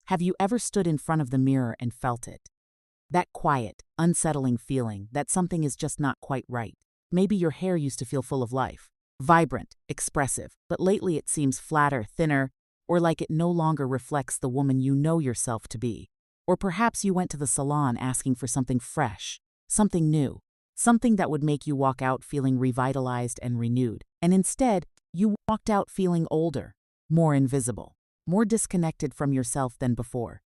Have you ever stood in front of the mirror and felt it? That quiet, unsettling feeling that something is just not quite right. Maybe your hair used to feel full of life, vibrant, expressive, but lately it seems flatter, thinner, or like it no longer reflects the woman you know yourself to be. Or perhaps you went to the salon asking for something fresh, something new, something that would make you walk out feeling revitalized and renewed. And instead, you walked out feeling older, more invisible, more disconnected from yourself than before.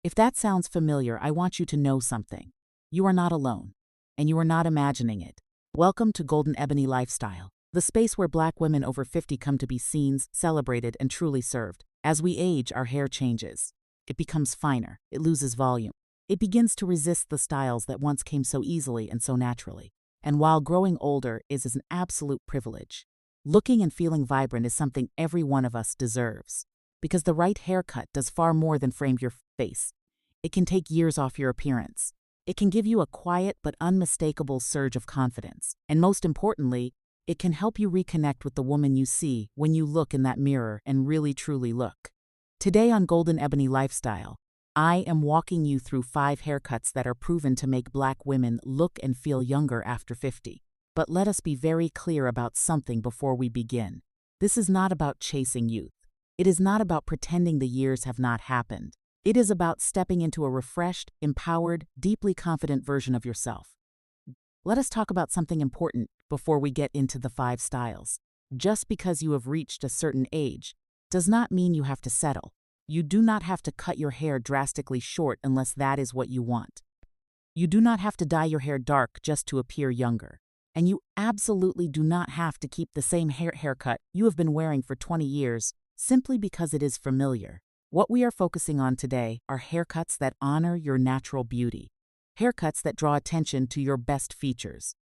If that sounds familiar, I want you to know something. You are not alone, and you are not imagining it. Welcome to Golden Ebony Lifestyle, the space where Black women over 50 come to be seen, celebrated, and truly served. As we age, our hair changes. It becomes finer, it loses volume. It begins to resist the styles that once came so easily and so naturally. And while growing older is an absolute privilege, looking and feeling vibrant is something every one of us deserves. Because the right haircut does far more than frame your face. It can take years off your appearance. It can give you a quiet but unmistakable surge of confidence. And most importantly, it can help you reconnect with the woman you see when you look in that mirror and really truly look. Today on Golden Ebony Lifestyle, I am walking you through 5 haircuts that are proven to make Black women look and feel younger after 50. But let us be very clear about something before we begin. This is not about chasing youth. It is not about pretending the years have not happened. It is about stepping into a refreshed, empowered, deeply confident version of yourself. Let us talk about something important before we get into the 5 styles. Just because you have reached a certain age does not mean you have to settle. You do not have to cut your hair drastically short unless that is what you want. You do not have to dye your hair dark just to appear younger. And you absolutely do not have to keep the same haircut you have been wearing for 20 years simply because it is familiar. What we are focusing on today are haircuts that honor your natural beauty. Haircuts that draw attention to your best features.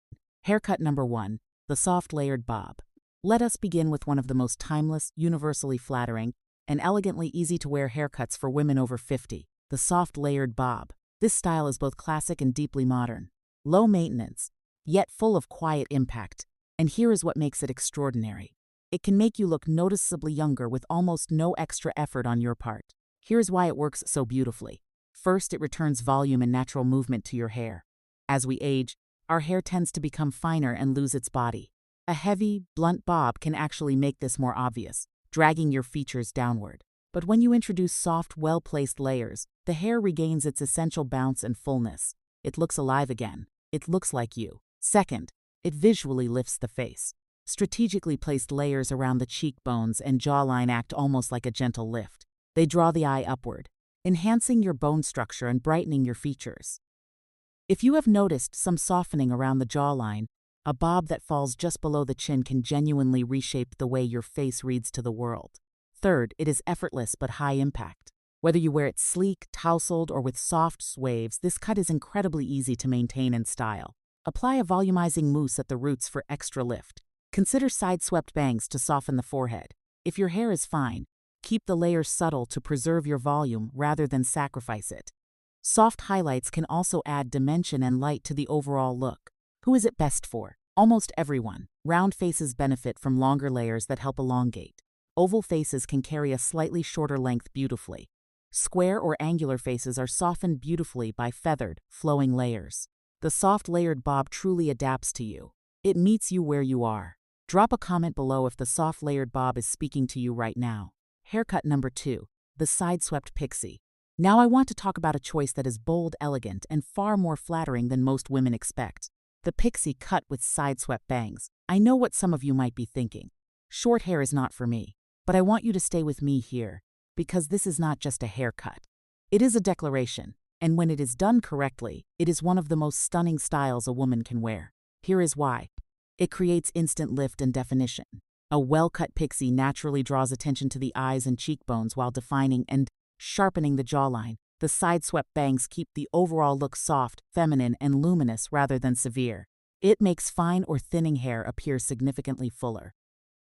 Haircut number 1, the soft layered bob. Let us begin with one of the most timeless, universally flattering, and elegantly easy-to-wear haircuts for women over 50, the soft layered bob. This style is both classic and deeply modern. Low maintenance, yet full of quiet impact. And here is what makes it extraordinary. It can make you look noticeably younger with almost no extra effort on your part. Here's why it works so beautifully. First, it returns volume and natural movement to your hair. As we age, our hair tends to become finer and lose its body. A heavy, blunt bob can actually make this more obvious, dragging your features downward. But when you introduce soft, well-placed layers, the hair regains its essential bounce and fullness. It looks alive again. It looks like you. Second, it visually lifts the face. Strategically placed layers around the cheekbones and jawline act almost like a gentle lift. They draw the eye upward, enhancing your bone structure and brightening your features. If you have noticed some softening around the jawline, a bob that falls just below the chin can genuinely reshape the way your face reads to the world. Third, it is effortless but high impact. Whether you wear it sleek, tousled, or with soft waves, this cut is incredibly easy to maintain and style. Apply a volumizing mousse at the roots for extra lift. Consider side-swept bangs to soften the forehead. If your hair is fine, keep the layers subtle to preserve your volume rather than sacrifice it. Soft highlights can also add dimension and light to the overall look. Who is it best for? Almost everyone. Round faces benefit from longer layers that help elongate. Oval faces can carry a slightly shorter length beautifully. Square or angular faces are softened beautifully by feathered, flowing layers. The soft layered bob truly adapts to you. It meets you where you are. Drop a comment below if the soft layered bob is speaking to you right now. Haircut number 2, the side-swept pixie. Now I want to talk about a choice that is bold, elegant, and far more flattering than most women expect. The pixie cut with side-swept bangs. I know what some of you might be thinking. Short hair is not for me. But I want you to stay with me here, because this is not just a haircut. It is a declaration, and when it is done correctly, it is one of the most stunning styles a woman can wear. Here is why. It creates instant lift and definition. A well-cut pixie naturally draws attention to the eyes and cheekbones while defining and sharpening the jawline. The side-swept bangs keep the overall look soft, feminine, and luminous rather than severe. It makes fine or thinning hair appear significantly fuller.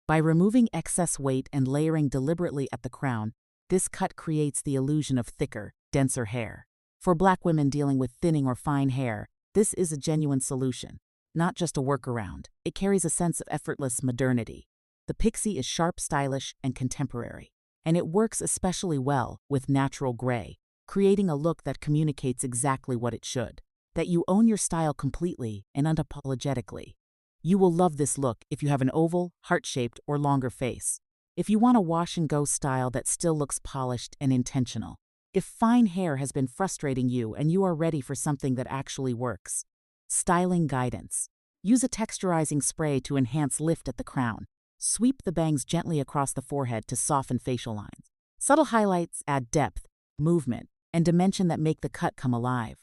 By removing excess weight and layering deliberately at the crown, this cut creates the illusion of thicker, denser hair. For Black women dealing with thinning or fine hair, this is a genuine solution. Not just a workaround, it carries a sense of effortless modernity. The pixie is sharp, stylish, and contemporary. and it works especially well with natural gray, creating a look that communicates exactly what it should, that you own your style completely and unapologetically. You will love this look if you have an oval, heart-shaped, or longer face. If you want a wash-and-go style that still looks polished and intentional. If fine hair has been frustrating you and you are ready for something that actually works. Styling guidance. Use a texturizing spray to enhance lift at the crown. Sweep the bangs gently across the forehead to soften facial lines. Subtle highlights add depth, movement, and dimension that make the cut come alive.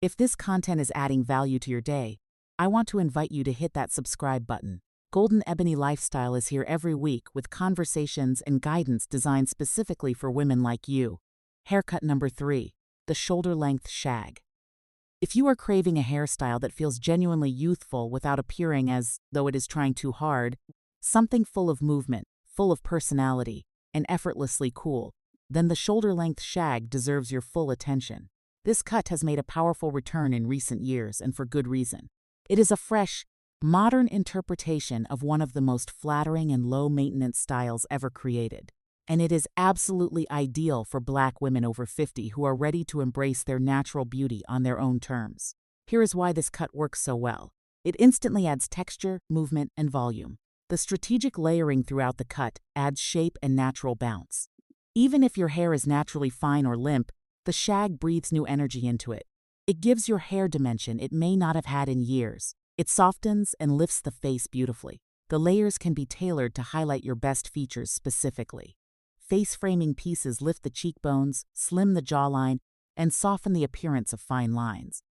If this content is adding value to your day, I want to invite you to hit that subscribe button. Golden Ebony Lifestyle is here every week with conversations and guidance designed specifically for women like you. Haircut number 3, the shoulder-length shag. If you are craving a hairstyle that feels genuinely youthful without appearing as though it is trying too hard, something full of movement, full of personality, and effortlessly cool, then the shoulder-length shag deserves your full attention. This cut has made a powerful return in recent years, and for good reason. It is a fresh, modern interpretation of one of the most flattering and low-maintenance styles ever created. And it is absolutely ideal for Black women over 50 who are ready to embrace their natural beauty on their own terms. Here is why this cut works so well. It instantly adds texture, movement, and volume. The strategic layering throughout the cut adds shape and natural bounce. Even if your hair is naturally fine or limp, the shag breathes new energy into it. It gives your hair dimension it may not have had in years. It softens and lifts the face beautifully. The layers can be tailored to highlight your best features specifically. Face-framing pieces lift the cheekbones, slim the jawline, and soften the appearance of fine lines.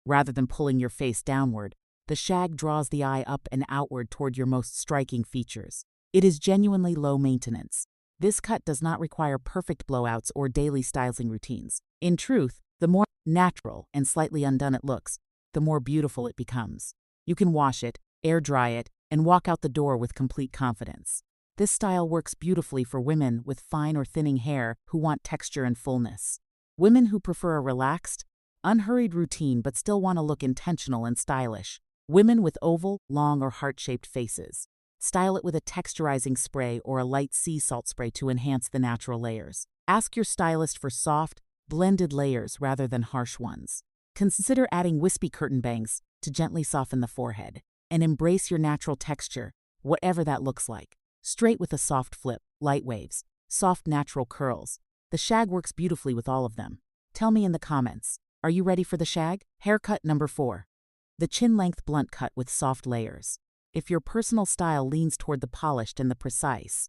Rather than pulling your face downward, the shag draws the eye up and outward toward your most striking features. It is genuinely low maintenance. This cut does not require perfect blowouts or daily styling routines. In truth, the more natural and slightly undone it looks, the more beautiful it becomes. You can wash it, air dry it, and walk out the door with complete confidence. This style works beautifully for women with fine or thinning hair who want texture and fullness. Women who prefer a relaxed, unhurried routine but still want to look intentional and stylish. Women with oval, long, or heart-shaped faces. Style it with a texturizing spray or a light sea salt spray to enhance the natural layers. Ask your stylist for soft, blended layers rather than harsh ones. Consider adding wispy curtain bangs to gently soften the forehead. And embrace your natural texture, whatever that looks like. Straight with a soft flip, light waves, soft natural curls. The shag works beautifully with all of them. Tell me in the comments, are you ready for the shag? Haircut number 4. The chin-length blunt cut with soft layers. If your personal style leans toward the polished and the precise,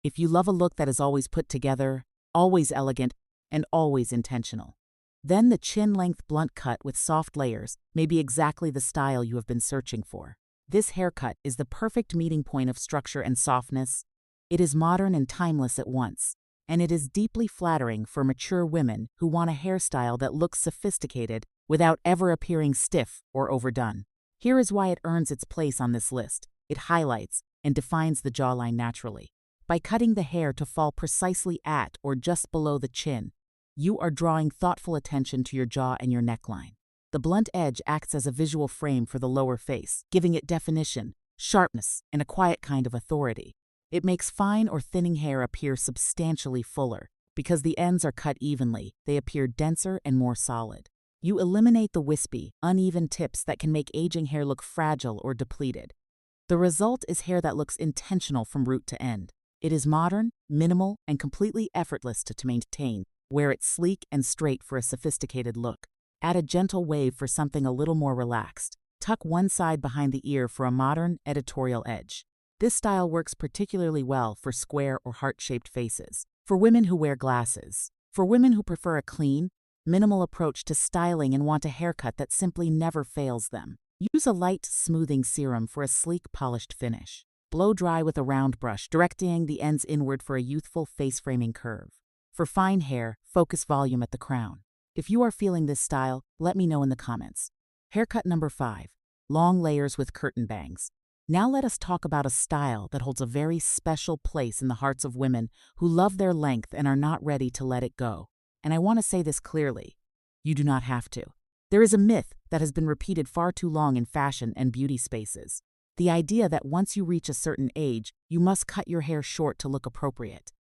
if you love a look that is always put together, always elegant, and always intentional, then the chin-length blunt cut with soft layers may be exactly the style you have been searching for. This haircut is the perfect meeting point of structure and softness. It is modern and timeless at once, and it is deeply flattering for mature women who want a hairstyle that looks sophisticated without ever appearing stiff or overdone. Here is why it earns its place on this list. It highlights and defines the jawline naturally. By cutting the hair to fall precisely at or just below the chin, you are drawing thoughtful attention to your jaw and your neckline. The blunt edge acts as a visual frame for the lower face, giving it definition, sharpness, and a quiet kind of authority. It makes fine or thinning hair appear substantially fuller. Because the ends are cut evenly, they appear denser and more solid. You eliminate the wispy, uneven tips that can make aging hair look fragile or depleted. The result is hair that looks intentional from root to end. It is modern, minimal, and completely effortless to maintain. Wear it sleek and straight for a sophisticated look. Add a gentle wave for something a little more relaxed. Tuck one side behind the ear for a modern, editorial edge. This style works particularly well for square or heart-shaped faces. For women who wear glasses. For women who prefer a clean, minimal approach to styling and want a haircut that simply never fails them. Use a light, smoothing serum for a sleek, polished finish. Blow dry with a round brush, directing the ends inward for a youthful face-framing curve. For fine hair, focus volume at the crown. If you are feeling this style, let me know in the comments. Haircut number 5. Long layers with curtain bangs. Now let us talk about a style that holds a very special place in the hearts of women who love their length and are not ready to let it go. And I want to say this clearly. You do not have to. There is a myth that has been repeated far too long in fashion and beauty spaces. The idea that once you reach a certain age, you must cut your hair short to look appropriate.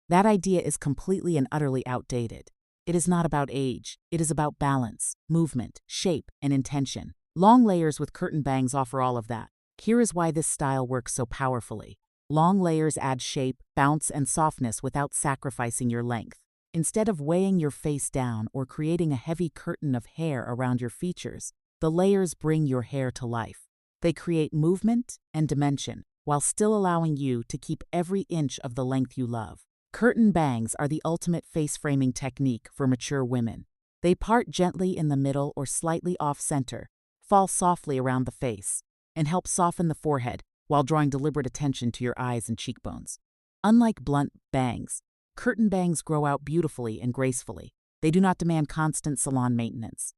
That idea is completely and utterly outdated. It is not about age. It is about balance, movement, shape, and intention. Long layers with curtain bangs offer all of that. Here is why this style works so powerfully. Long layers add shape, bounce, and softness without sacrificing your length. Instead of weighing your face down or creating a heavy curtain of hair around your features, the layers bring your hair to life. They create movement and dimension, while still allowing you to keep every inch of the length you love. Curtain bangs are the ultimate face-framing technique for mature women. They part gently in the middle or slightly off-center, fall softly around the face, and help soften the forehead while drawing deliberate attention to your eyes and cheekbones. Unlike blunt bangs, curtain bangs grow out beautifully and gracefully. They do not demand constant salon maintenance.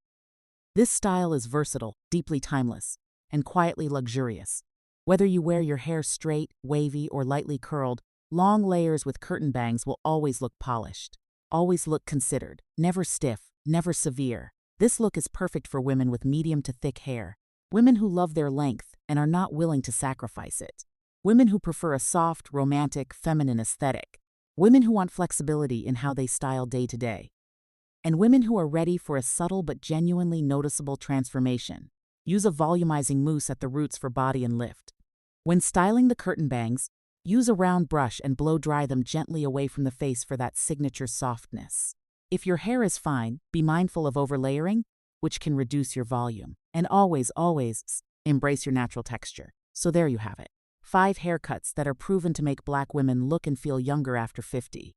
This style is versatile, deeply timeless, and quietly luxurious. Whether you wear your hair straight, wavy, or lightly curled, long layers with curtain bangs will always look polished, always look considered, never stiff, never severe. This look is perfect for women with medium to thick hair, women who love their length and are not willing to sacrifice it, women who prefer a soft, romantic, feminine aesthetic, women who want flexibility in how they style day to day, and women who are ready for a subtle but genuinely noticeable transformation. Use a volumizing mousse at the roots for body and lift. When styling the curtain bangs, use a round brush and blow dry them gently away from the face for that signature softness. If your hair is fine, be mindful of overlayering, which can reduce your volume. And always, always embrace your natural texture. So there you have it. 5 haircuts that are proven to make Black women look and feel younger after 50.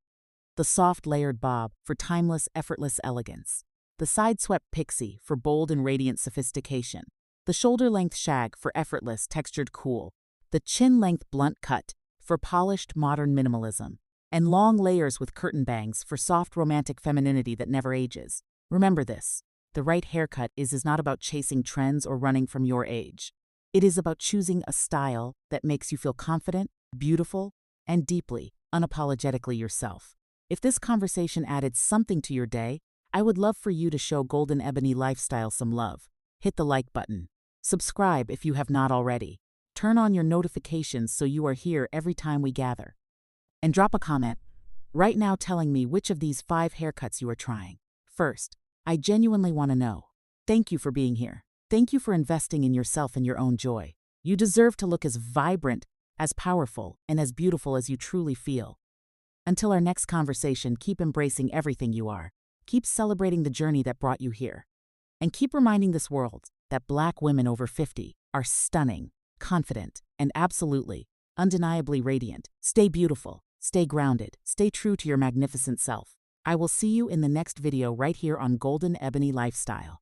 The soft layered bob for timeless, effortless elegance. The side-swept Pixie for bold and radiant sophistication. The shoulder-length Shag for effortless, textured cool. The chin-length blunt cut for polished, modern minimalism. And long layers with curtain bangs for soft, romantic femininity that never ages. Remember this. The right haircut is not about chasing trends or running from your age. It is about choosing a style that makes you feel confident, beautiful, and deeply, unapologetically yourself. If this conversation added something to your day, I would love for you to show Golden Ebony Lifestyle some love. Hit the like button. Subscribe if you have not already. Turn on your notifications so you are here every time we gather. And drop a comment right now telling me which of these 5 haircuts you are trying. First, I genuinely want to know. Thank you for being here. Thank you for investing in yourself and your own joy. You deserve to look as vibrant, as powerful, and as beautiful as you truly feel. Until our next conversation, keep embracing everything you are. Keep celebrating the journey that brought you here. And keep reminding this world that Black women over 50 are stunning, confident, and absolutely, undeniably radiant. Stay beautiful, stay grounded, stay true to your magnificent self. I will see you in the next video right here on Golden Ebony Lifestyle.